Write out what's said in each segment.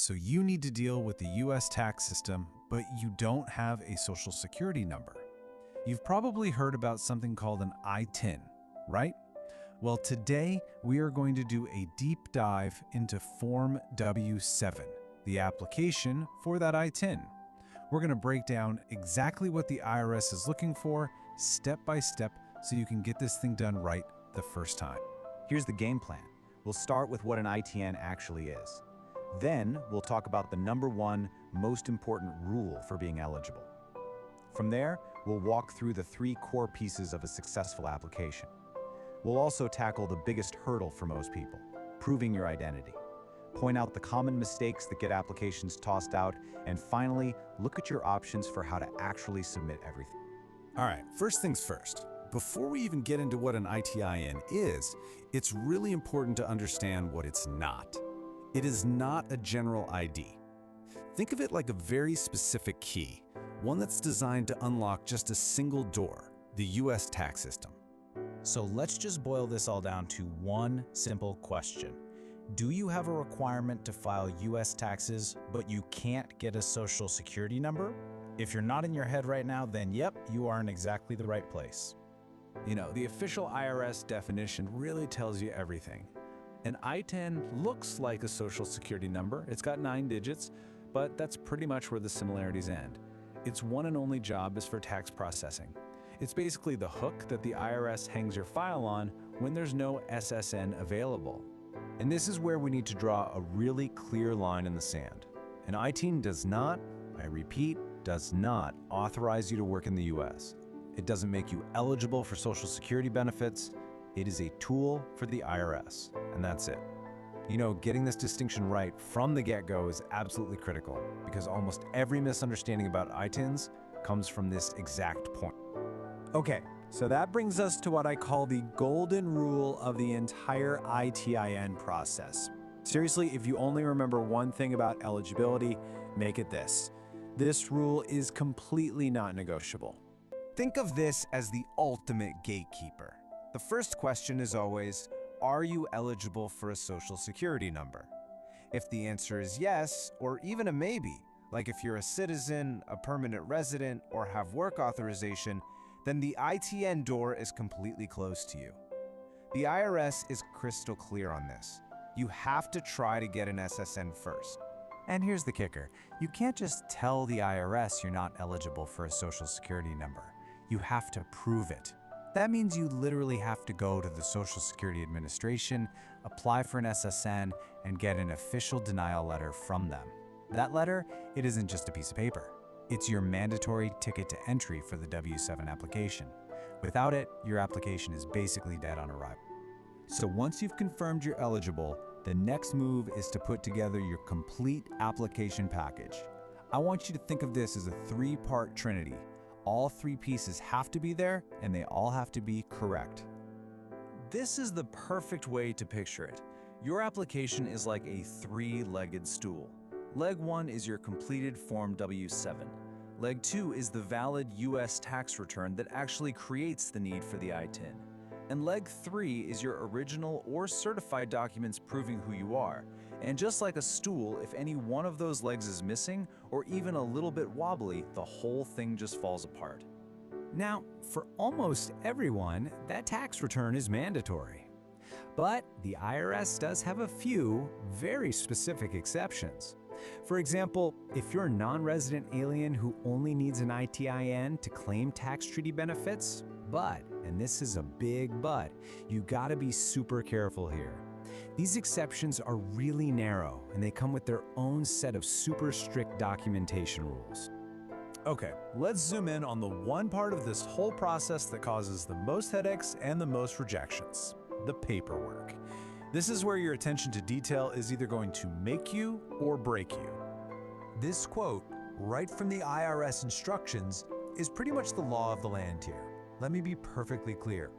So you need to deal with the US tax system, but you don't have a social security number. You've probably heard about something called an ITIN, right? Well, today we are going to do a deep dive into Form W-7, the application for that ITIN. We're going to break down exactly what the IRS is looking for, step by step, so you can get this thing done right the first time. Here's the game plan. We'll start with what an ITN actually is. Then we'll talk about the number one most important rule for being eligible. From there, we'll walk through the 3 core pieces of a successful application. We'll also tackle the biggest hurdle for most people, proving your identity. Point out the common mistakes that get applications tossed out, and finally, look at your options for how to actually submit everything. All right, first things first. Before we even get into what an ITIN is, it's really important to understand what it's not. It is not a general ID. Think of it like a very specific key, one that's designed to unlock just a single door, the US tax system. So let's just boil this all down to one simple question. Do you have a requirement to file US taxes, but you can't get a social security number? If you're nodding your head right now, then yep, you are in exactly the right place. You know, the official IRS definition really tells you everything. An ITIN looks like a social security number. It's got 9 digits, but that's pretty much where the similarities end. Its one and only job is for tax processing. It's basically the hook that the IRS hangs your file on when there's no SSN available. And this is where we need to draw a really clear line in the sand. An ITIN does not, I repeat, does not authorize you to work in the US. It doesn't make you eligible for Social Security benefits. It is a tool for the IRS, and that's it. You know, getting this distinction right from the get-go is absolutely critical because almost every misunderstanding about ITINs comes from this exact point. Okay, so that brings us to what I call the golden rule of the entire ITIN process. Seriously, if you only remember one thing about eligibility, make it this. This rule is completely not negotiable. Think of this as the ultimate gatekeeper. The first question is always, are you eligible for a social security number? If the answer is yes, or even a maybe, like if you're a citizen, a permanent resident, or have work authorization, then the ITN door is completely closed to you. The IRS is crystal clear on this. You have to try to get an SSN first. And here's the kicker. You can't just tell the IRS you're not eligible for a social security number. You have to prove it. That means you literally have to go to the Social Security Administration, apply for an SSN, and get an official denial letter from them. That letter, it isn't just a piece of paper. It's your mandatory ticket to entry for the W-7 application. Without it, your application is basically dead on arrival. So once you've confirmed you're eligible, the next move is to put together your complete application package. I want you to think of this as a 3-part trinity. All 3 pieces have to be there, and they all have to be correct. This is the perfect way to picture it. Your application is like a 3-legged stool. Leg 1 is your completed Form W-7. Leg 2 is the valid US tax return that actually creates the need for the ITIN. And Leg 3 is your original or certified documents proving who you are. And just like a stool, if any one of those legs is missing or even a little bit wobbly, the whole thing just falls apart. Now, for almost everyone, that tax return is mandatory. But the IRS does have a few very specific exceptions. For example, if you're a non-resident alien who only needs an ITIN to claim tax treaty benefits, but, and this is a big but, you gotta be super careful here. These exceptions are really narrow, and they come with their own set of super strict documentation rules. Okay, let's zoom in on the one part of this whole process that causes the most headaches and the most rejections, the paperwork. This is where your attention to detail is either going to make you or break you. This quote, right from the IRS instructions, is pretty much the law of the land here. Let me be perfectly clear.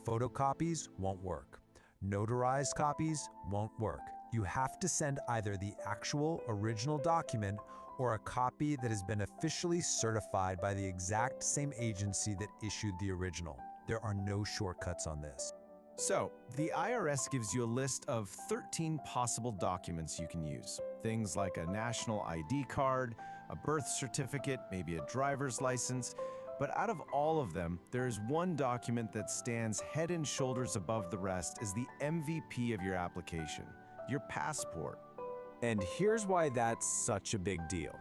Photocopies won't work. Notarized copies won't work. You have to send either the actual original document or a copy that has been officially certified by the exact same agency that issued the original. There are no shortcuts on this. So, the IRS gives you a list of 13 possible documents you can use. things like a national ID card, a birth certificate, maybe a driver's license. But out of all of them, there is one document that stands head and shoulders above the rest as the MVP of your application, your passport. And here's why that's such a big deal.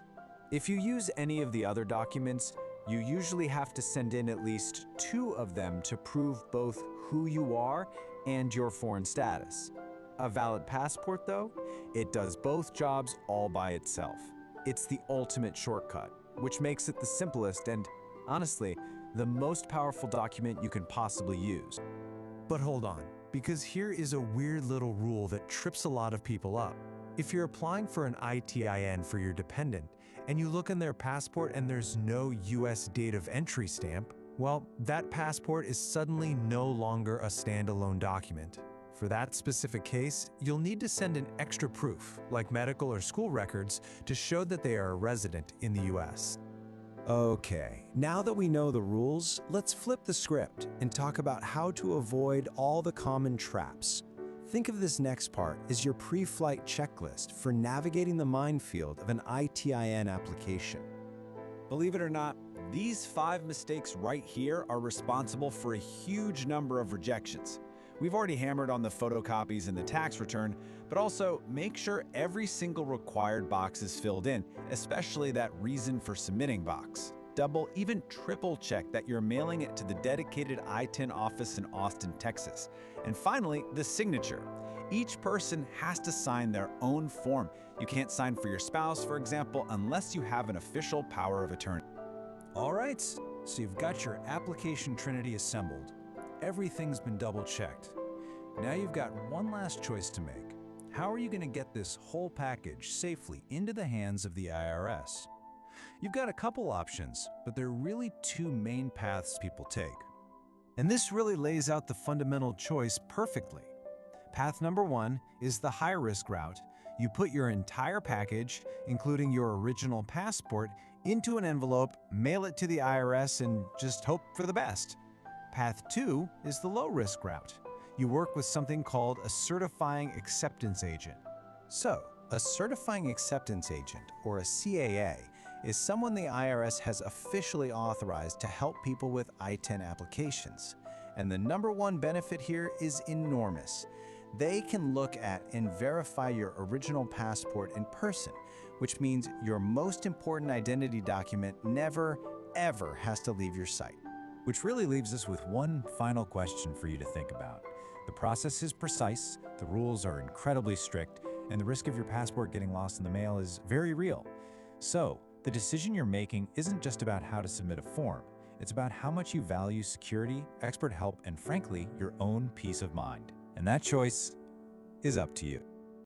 If you use any of the other documents, you usually have to send in at least 2 of them to prove both who you are and your foreign status. A valid passport, though, it does both jobs all by itself. It's the ultimate shortcut, which makes it the simplest and, honestly, the most powerful document you can possibly use. But hold on, because here is a weird little rule that trips a lot of people up. If you're applying for an ITIN for your dependent, and you look in their passport and there's no US date of entry stamp, well, that passport is suddenly no longer a standalone document. For that specific case, you'll need to send an extra proof, like medical or school records, to show that they are a resident in the US. Okay, now that we know the rules, let's flip the script and talk about how to avoid all the common traps. Think of this next part as your pre-flight checklist for navigating the minefield of an ITIN application. Believe it or not, these 5 mistakes right here are responsible for a huge number of rejections. We've already hammered on the photocopies and the tax return, but also make sure every single required box is filled in, especially that reason for submitting box. Double, even triple check that you're mailing it to the dedicated ITIN office in Austin, Texas. And finally, the signature. Each person has to sign their own form. You can't sign for your spouse, for example, unless you have an official power of attorney. All right, so you've got your application trinity assembled. Everything's been double-checked. Now you've got one last choice to make. How are you going to get this whole package safely into the hands of the IRS? You've got a couple options, but there are really 2 main paths people take. And this really lays out the fundamental choice perfectly. Path number 1 is the high-risk route. You put your entire package, including your original passport, into an envelope, mail it to the IRS, and just hope for the best. Path 2 is the low-risk route. You work with something called a certifying acceptance agent. So, a certifying acceptance agent, or a CAA, is someone the IRS has officially authorized to help people with ITIN applications. And the number one benefit here is enormous. They can look at and verify your original passport in person, which means your most important identity document never, ever has to leave your site. Which really leaves us with one final question for you to think about. The process is precise, the rules are incredibly strict, and the risk of your passport getting lost in the mail is very real. So, the decision you're making isn't just about how to submit a form. It's about how much you value security, expert help, and frankly, your own peace of mind. And that choice is up to you.